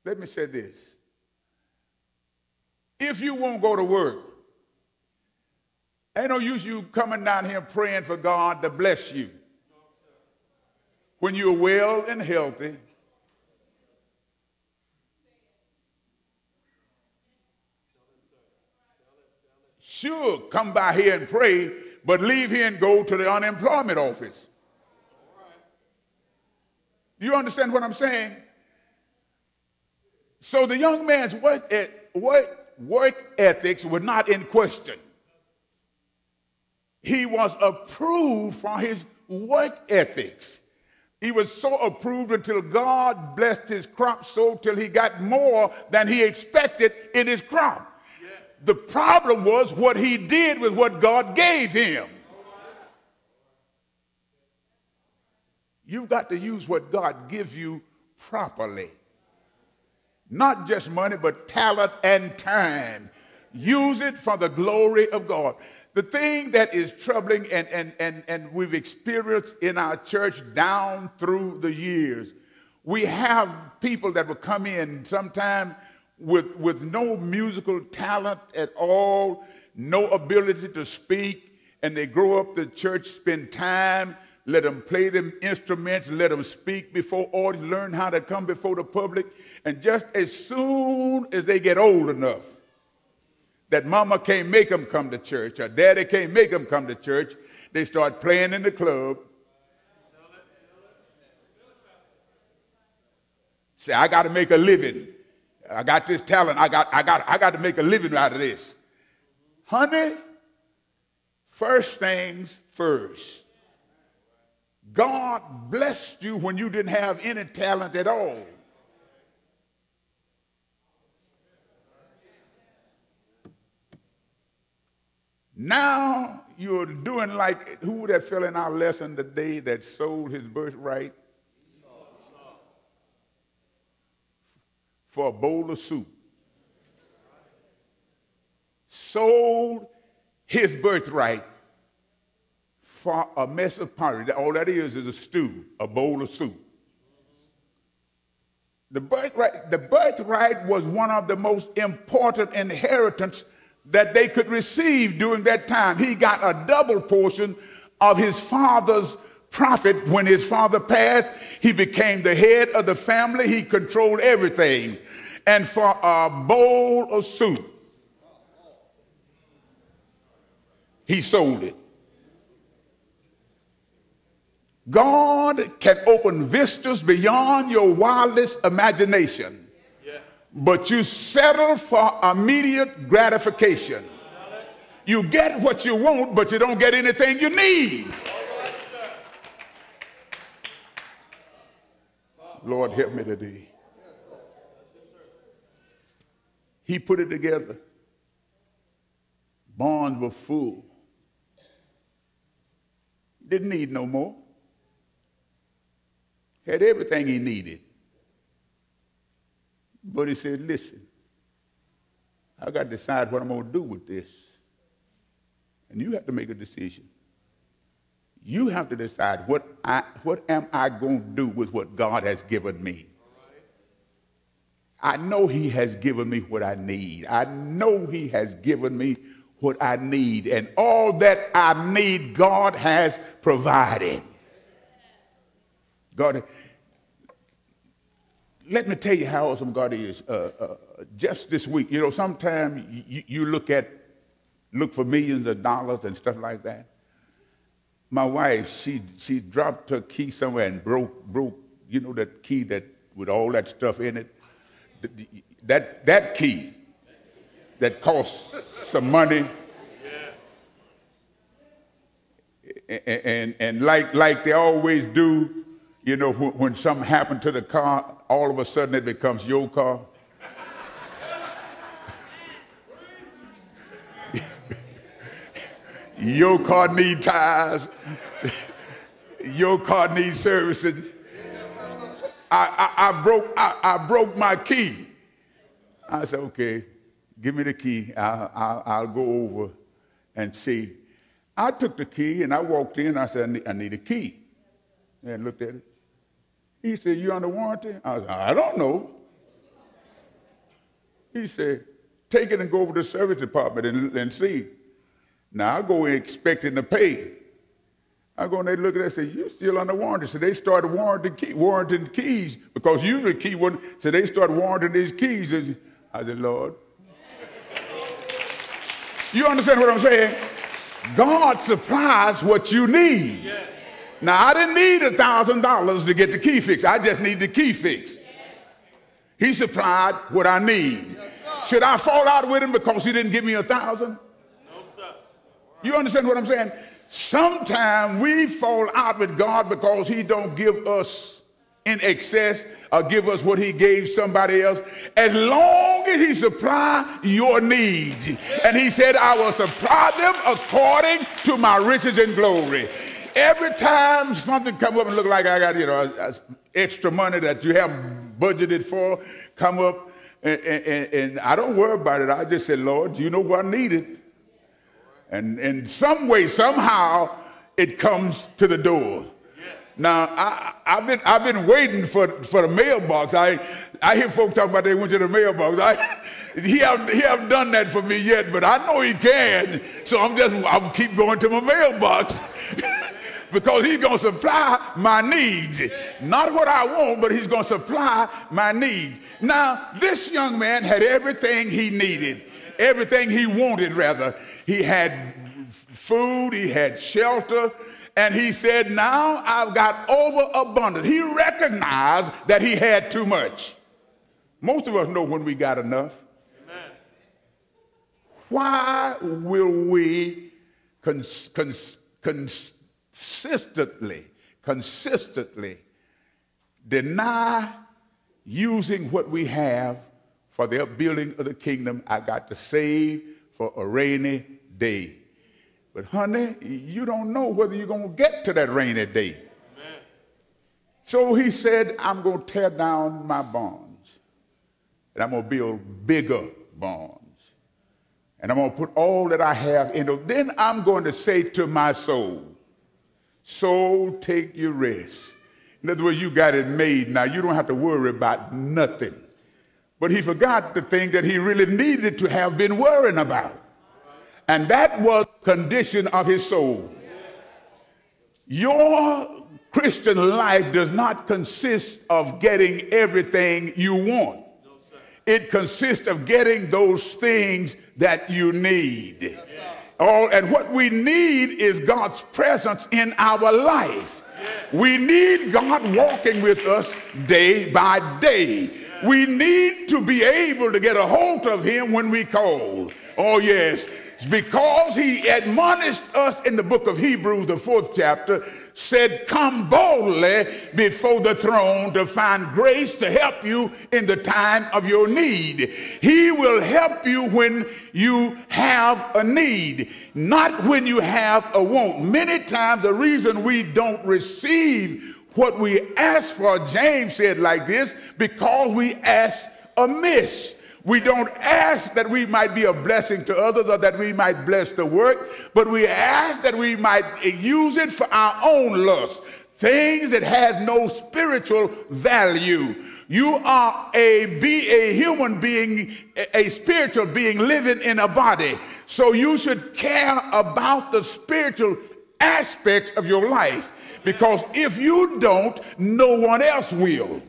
let me say this. If you won't go to work, ain't no use you coming down here praying for God to bless you. When you're well and healthy, sure, come by here and pray, but leave here and go to the unemployment office. You understand what I'm saying? So the young man's work ethics were not in question. He was approved for his work ethics. He was so approved until God blessed his crop so till he got more than he expected in his crop. Yes. The problem was what he did with what God gave him. You've got to use what God gives you properly. Not just money, but talent and time. Use it for the glory of God. The thing that is troubling and we've experienced in our church down through the years, we have people that will come in sometime with no musical talent at all, no ability to speak, and they grow up the church, spend time, let them play them instruments, let them speak before audience, learn how to come before the public, and just as soon as they get old enough, that mama can't make them come to church, or daddy can't make them come to church, they start playing in the club. Say, I got to make a living. I got this talent. I got to make a living out of this. Honey, first things first. God blessed you when you didn't have any talent at all. Now you're doing like, who that fell in our lesson today that sold his birthright for a bowl of soup? Sold his birthright for a mess of pottery. All that is a stew, a bowl of soup. The birthright was one of the most important inheritance that they could receive during that time. He got a double portion of his father's profit. When his father passed, he became the head of the family. He controlled everything. And for a bowl of soup, he sold it. God can open vistas beyond your wildest imagination. But you settle for immediate gratification. You get what you want, but you don't get anything you need. Lord, help me today. He put it together. Barns were full. Didn't need no more. Had everything he needed. But he said, listen, I got to decide what I'm going to do with this. And you have to make a decision. You have to decide what am I going to do with what God has given me. I know he has given me what I need. I know he has given me what I need. And all that I need, God has provided. God, let me tell you how awesome God is. Just this week, you know, sometimes you look for millions of dollars and stuff like that. My wife, she dropped her key somewhere and broke, you know, that key that with all that stuff in it. That key that costs some money. And like they always do, you know, when something happened to the car, all of a sudden it becomes your car. Your car needs tires. Your car needs servicing. I broke my key. I said, okay, give me the key. I'll go over and see. I took the key and I walked in. I said, I need a key. And looked at it. He said, you under warranty? I said, I don't know. He said, take it and go over to the service department and see. Now, I go in expecting to pay. I go and they look at it and say, you're still under warranty. So they started warranting the keys because usually the key wasn't. So they started warranting these keys. And I said, Lord. You understand what I'm saying? God supplies what you need. Yeah. Now, I didn't need $1,000 to get the key fixed. I just need the key fixed. He supplied what I need. Yes, should I fall out with him because he didn't give me $1,000? No, sir. You understand what I'm saying? Sometimes we fall out with God because he don't give us in excess or give us what he gave somebody else, as long as he supply your needs. And he said, I will supply them according to my riches and glory. Every time something come up and look like I got, extra money that you haven't budgeted for come up, and I don't worry about it. I just say, Lord, you know what I needed. And in some way, somehow, it comes to the door. Now, I've been waiting for the mailbox. I hear folks talking about they went to the mailbox. He haven't done that for me yet, but I know he can. So I'm keep going to my mailbox because he's going to supply my needs. Not what I want, but he's going to supply my needs. Now, this young man had everything he needed, everything he wanted, rather. He had food, he had shelter, and he said, now I've got overabundance. He recognized that he had too much. Most of us know when we got enough. Amen. Why will we consistently deny using what we have for the upbuilding of the kingdom? I got to save for a rainy day. But honey, you don't know whether you're going to get to that rainy day. Amen. So he said, I'm going to tear down my barns, and I'm going to build bigger barns, and I'm going to put all that I have in them. Then I'm going to say to my soul, soul, take your rest. In other words, you got it made now. You don't have to worry about nothing. But he forgot the thing that he really needed to have been worrying about. And that was the condition of his soul. Your Christian life does not consist of getting everything you want. It consists of getting those things that you need. And what we need is God's presence in our life. We need God walking with us day by day. We need to be able to get a hold of him when we call. Oh, yes. Because he admonished us in the book of Hebrews, the 4th chapter, said, come boldly before the throne to find grace to help you in the time of your need. He will help you when you have a need, not when you have a want. Many times the reason we don't receive what we ask for, James said like this, because we ask amiss. We don't ask that we might be a blessing to others or that we might bless the work, but we ask that we might use it for our own lust, things that have no spiritual value. You are a human being, a spiritual being living in a body, so you should care about the spiritual aspects of your life, because if you don't, no one else will.